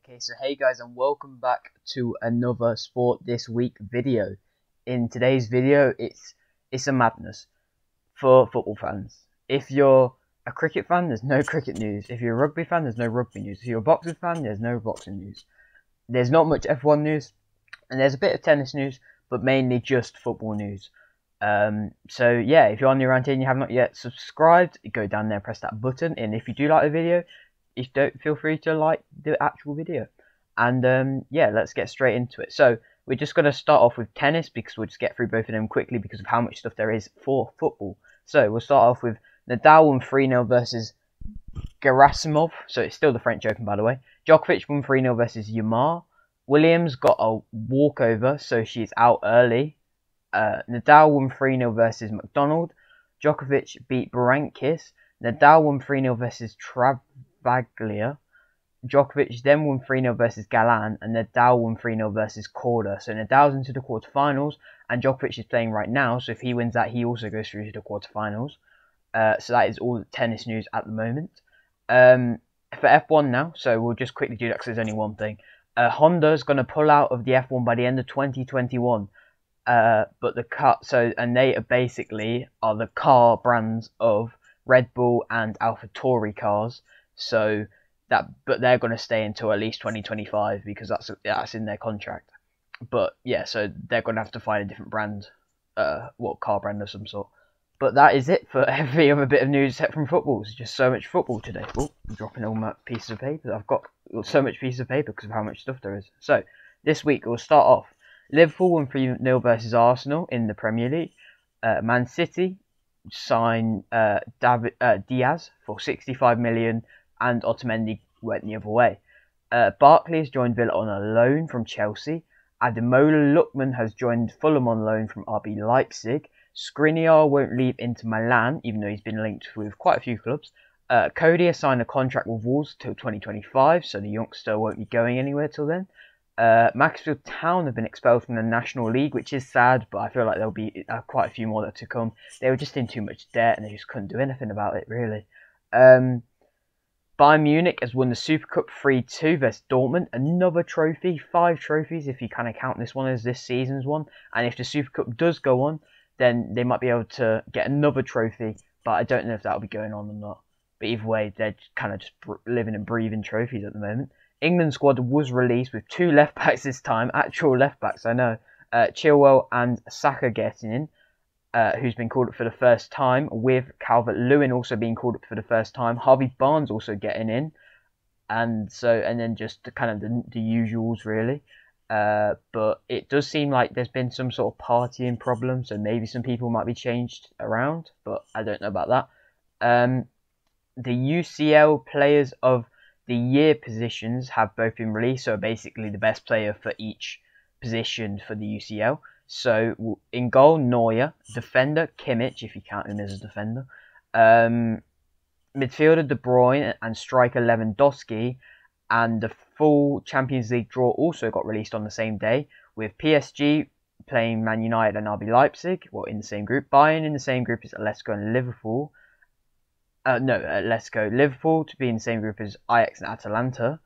Okay, so hey guys, and welcome back to another Sport This Week video. In today's video, it's a madness for football fans. If you're a cricket fan, there's no cricket news. If you're a rugby fan, there's no rugby news. If you're a boxing fan, there's no boxing news. There's not much F1 news, and there's a bit of tennis news, but mainly just football news. So yeah, if you're new around here and you have not yet subscribed, go down there, press that button, and if you do like the video, if you don't, feel free to like the actual video. And yeah, let's get straight into it. So we're just going to start off with tennis because we'll just get through both of them quickly because of how much stuff there is for football. So we'll start off with Nadal won 3-0 versus Gerasimov. So it's still the French Open, by the way. Djokovic won 3-0 versus Yamar. Williams got a walkover, so she's out early. Nadal won 3-0 versus McDonald. Djokovic beat Berankis. Nadal won 3-0 versus Travaglia. Djokovic then won 3-0 versus Galan, and Nadal won 3-0 versus Korda. So Nadal's into the quarterfinals, and Djokovic is playing right now, so if he wins that, he also goes through to the quarterfinals. So that is all the tennis news at the moment. For F1 now, so we'll just quickly do that because there's only one thing. Honda's going to pull out of the F1 by the end of 2021. But the car, and they are basically the car brands of Red Bull and AlphaTauri cars. So but they're going to stay until at least 2025 because that's in their contract. But yeah, so they're going to have to find a different brand, car brand of some sort. But that is it for every other bit of news except from football. It's just so much football today. Oh, I'm dropping all my pieces of paper. I've got so much pieces of paper because of how much stuff there is. So this week we'll start off. Liverpool won 3-0 versus Arsenal in the Premier League. Man City signed Diaz for 65 million, and Otamendi went the other way. Barkley joined Villa on a loan from Chelsea. Ademola Lookman has joined Fulham on loan from RB Leipzig. Skriniar won't leave Inter Milan, even though he's been linked with quite a few clubs. Cody has signed a contract with Wolves till 2025, so the youngster won't be going anywhere till then. Macclesfield Town have been expelled from the National League, which is sad, but I feel like there'll be quite a few more that to come. They were just in too much debt and they just couldn't do anything about it, really. Bayern Munich has won the Super Cup 3-2 versus Dortmund. Another trophy, 5 trophies if you kind of count this one as this season's one. And if the Super Cup does go on, then they might be able to get another trophy, but I don't know if that'll be going on or not. But either way, they're kind of just living and breathing trophies at the moment. England squad was released with 2 left backs this time, actual left backs, I know. Chilwell and Saka getting in, who's been called up for the first time, with Calvert-Lewin also being called up for the first time. Harvey Barnes also getting in, and then just kind of the usuals really. But it does seem like there's been some sort of partying problem, so maybe some people might be changed around, but I don't know about that. The UCL players of the year positions have both been released, so basically the best player for each position for the UCL. So in goal, Neuer. Defender, Kimmich, if you count him as a defender. Midfielder, De Bruyne, and striker Lewandowski. And the full Champions League draw also got released on the same day, with PSG playing Man United and RB Leipzig, in the same group. Bayern in the same group as Atletico and Liverpool. Liverpool to be in the same group as Ajax and Atalanta.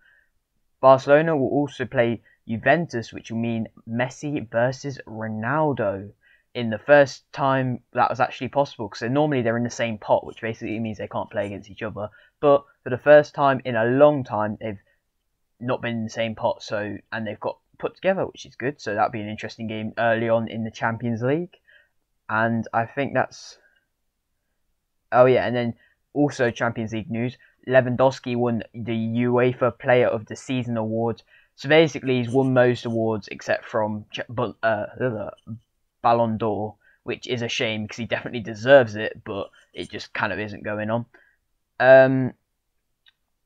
Barcelona will also play Juventus, which will mean Messi versus Ronaldo in the first time that was actually possible, because normally they're in the same pot, which basically means they can't play against each other. But for the first time in a long time, they've not been in the same pot, and they've got put together, which is good. So that'll be an interesting game early on in the Champions League. And I think that's... Oh yeah, and then also Champions League news, Lewandowski won the UEFA Player of the Season award. So basically he's won most awards except from Ballon d'Or, which is a shame because he definitely deserves it, but it just kind of isn't going on.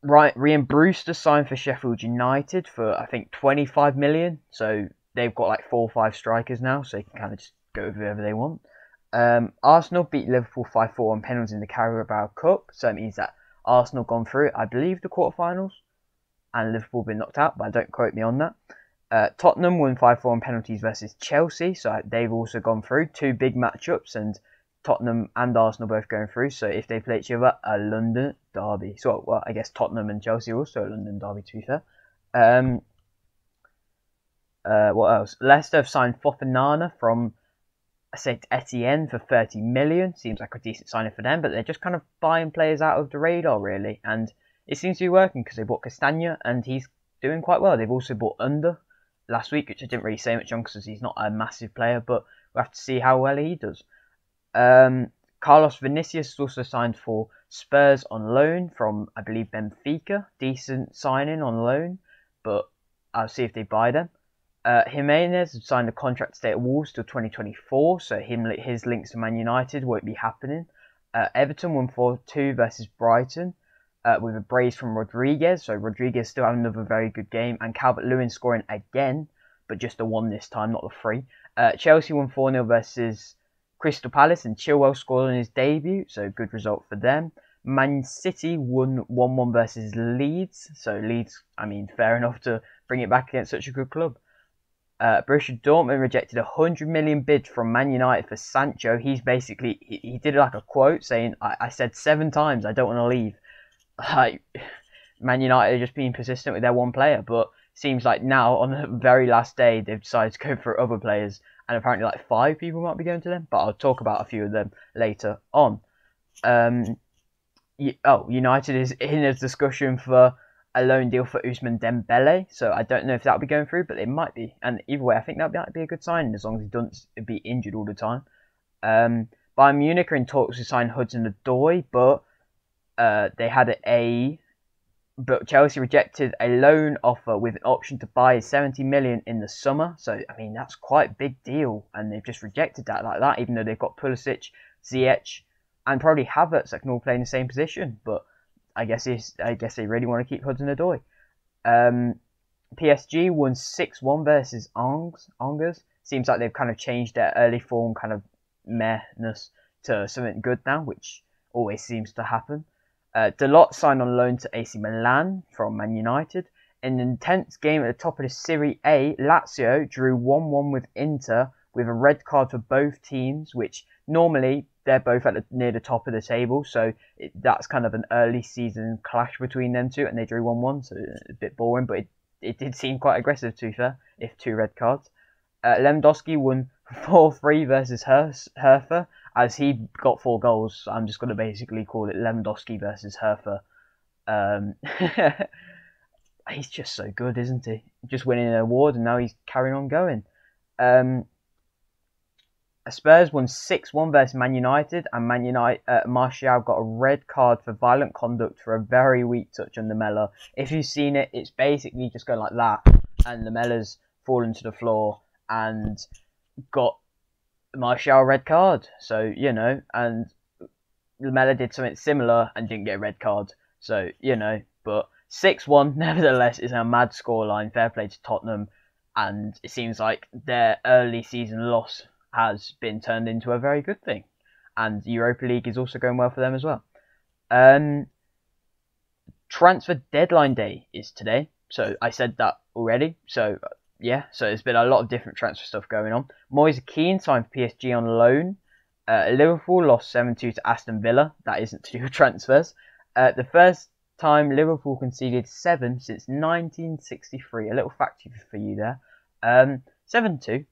Ryan Brewster signed for Sheffield United for, I think, 25 million. So they've got like 4 or 5 strikers now, so they can kind of just go whoever they want. Arsenal beat Liverpool 5-4 on penalties in the Carabao Cup, so it means that Arsenal gone through, I believe, the quarterfinals, and Liverpool been knocked out, but don't quote me on that. Tottenham won 5-4 on penalties versus Chelsea, so they've also gone through. 2 big matchups, and Tottenham and Arsenal both going through, so if they play each other, a London derby. So, well, I guess Tottenham and Chelsea are also a London derby, to be fair. Um, what else? Leicester have signed Fofana from Saint-Ettiene for 30 million. Seems like a decent signing for them, but they're just kind of buying players out of the radar, really. And it seems to be working because they bought Castagna and he's doing quite well. They've also bought Under last week, which I didn't really say much on because he's not a massive player, but we'll have to see how well he does. Carlos Vinicius is also signed for Spurs on loan from, I believe, Benfica. Decent signing on loan, but I'll see if they buy them. Jimenez has signed a contract to stay at Wolves till 2024, so his links to Man United won't be happening. Everton won 4-2 versus Brighton with a brace from Rodriguez, so Rodriguez still having another very good game, and Calvert-Lewin scoring again, but just the one this time, not the three. Chelsea won 4-0 versus Crystal Palace, and Chilwell scored on his debut, so good result for them. Man City won 1-1 versus Leeds, so Leeds, I mean, fair enough to bring it back against such a good club. Borussia Dortmund rejected a 100 million bid from Man United for Sancho. He's basically, he did like a quote saying, I said 7 times I don't want to leave. Like, Man United are just being persistent with their one player, but seems like now on the very last day they've decided to go for other players, and apparently like 5 people might be going to them, but I'll talk about a few of them later on. United is in a discussion for a loan deal for Ousmane Dembele, so I don't know if that'll be going through, but it might be. And either way, I think that might be a good signing as long as he doesn't be injured all the time. Bayern Munich are in talks to sign Hudson-Odoi, but but Chelsea rejected a loan offer with an option to buy 70 million in the summer. So I mean that's quite a big deal, and they've just rejected that like that, even though they've got Pulisic, Ziyech, and probably Havertz that can all play in the same position, but. I guess they really want to keep Hudson-Odoi. PSG won 6-1 versus Angers. Seems like they've kind of changed their early form kind of mehness to something good now, which always seems to happen. Dalot signed on loan to AC Milan from Man United. In an intense game at the top of the Serie A, Lazio drew 1-1 with Inter with a red card for both teams, which normally they're both near the top of the table, so that's kind of an early season clash between them two, and they drew 1-1, so a bit boring, but it did seem quite aggressive, to be fair, if 2 red cards. Lewandowski won 4-3 versus Hertha, as he got 4 goals, so I'm just going to basically call it Lewandowski versus Hertha. He's just so good, isn't he? Just winning an award, and now he's carrying on going. Spurs won 6-1 versus Man United, and Martial got a red card for violent conduct for a very weak touch on Lamela. If you've seen it, it's basically just going like that, and Lamela's fallen to the floor and got Martial a red card. So, you know, and Lamela did something similar and didn't get a red card. So, you know, but 6-1, nevertheless, is a mad scoreline. Fair play to Tottenham, and it seems like their early season loss has been turned into a very good thing. And Europa League is also going well for them as well. Transfer deadline day is today. So I said that already. So yeah, so there's been a lot of different transfer stuff going on. Moise Kean signed for PSG on loan. Liverpool lost 7-2 to Aston Villa. That isn't to do with transfers. The first time Liverpool conceded 7 since 1963. A little fact for you there. 7-2.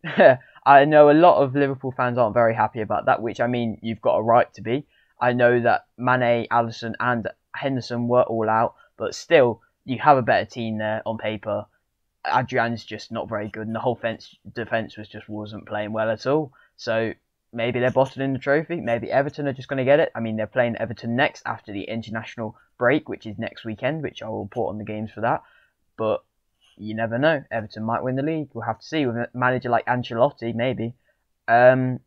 I know a lot of Liverpool fans aren't very happy about that, which, I mean, you've got a right to be. I know that Mane, Alisson and Henderson were all out, but still, you have a better team there on paper. Adrian's just not very good, and the whole defence wasn't playing well at all. So maybe they're bottling the trophy. Maybe Everton are just going to get it. I mean, they're playing Everton next after the international break, which is next weekend, which I will report on the games for that. But you never know. Everton might win the league. We'll have to see with a manager like Ancelotti, maybe. And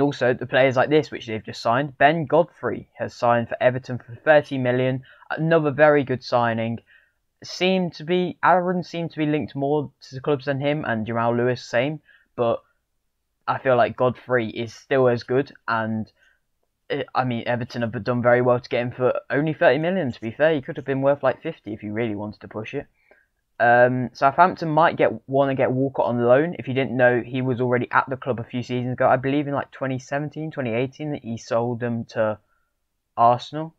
also the players like this, which they've just signed. Ben Godfrey has signed for Everton for 30 million. Another very good signing. Aaron seemed to be linked more to the clubs than him, and Jamal Lewis same. But I feel like Godfrey is still as good, and I mean, Everton have done very well to get him for only 30 million, to be fair. He could have been worth like 50 if you really wanted to push it. Southampton might want to get Walker on loan. If you didn't know, he was already at the club a few seasons ago. I believe in like 2017, 2018 that he sold them to Arsenal.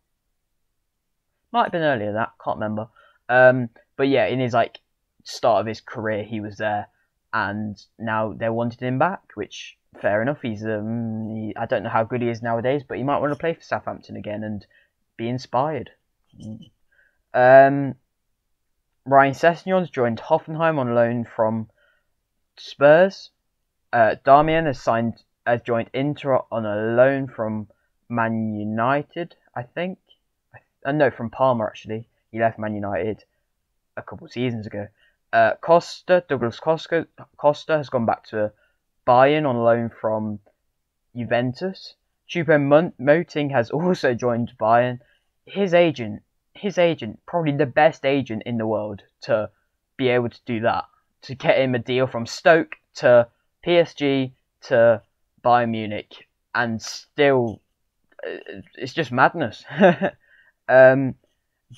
Might have been earlier that, can't remember. But yeah, in his like start of his career, he was there, and now they're wanting him back, which fair enough. I don't know how good he is nowadays, but he might want to play for Southampton again and be inspired. Ryan Sessegnon's joined Hoffenheim on loan from Spurs. Darmian has joined Inter on a loan from Man United, I think. No, from Parma actually. He left Man United a couple of seasons ago. Douglas Costa has gone back to Bayern on loan from Juventus. Choupo-Moting has also joined Bayern. His agent, probably the best agent in the world to be able to do that, to get him a deal from Stoke to PSG to Bayern Munich, and still, it's just madness.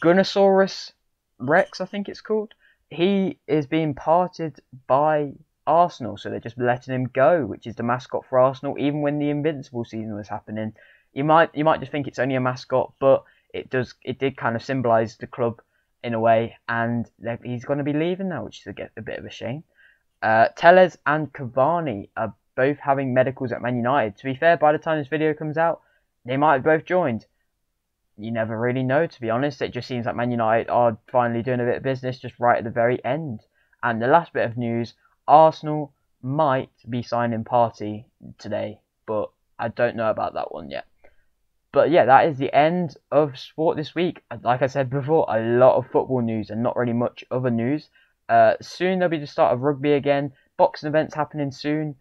Gunnosaurus Rex, I think it's called. He is being parted by Arsenal, so they're just letting him go, which is the mascot for Arsenal. Even when the Invincible season was happening, you might just think it's only a mascot, but it did kind of symbolise the club in a way, and he's going to be leaving now, which is a bit of a shame. Telles and Cavani are both having medicals at Man United. To be fair, by the time this video comes out, they might have both joined. You never really know, to be honest. It just seems like Man United are finally doing a bit of business just right at the very end. And the last bit of news, Arsenal might be signing Partey today, but I don't know about that one yet. But yeah, that is the end of sport this week. Like I said before, a lot of football news and not really much other news. Soon there'll be the start of rugby again, boxing events happening soon,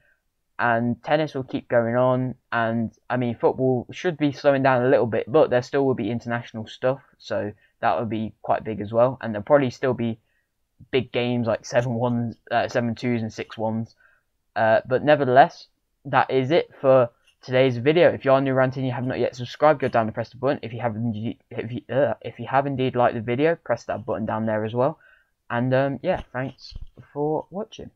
and tennis will keep going on. And I mean, football should be slowing down a little bit, but there still will be international stuff, so that will be quite big as well. And there'll probably still be big games like 7-1s, 7-2s, and 6-1s. But nevertheless, that is it for today's video. If you are new around here and you have not yet subscribed, go down and press the button. If you have indeed liked the video, press that button down there as well. And yeah, thanks for watching.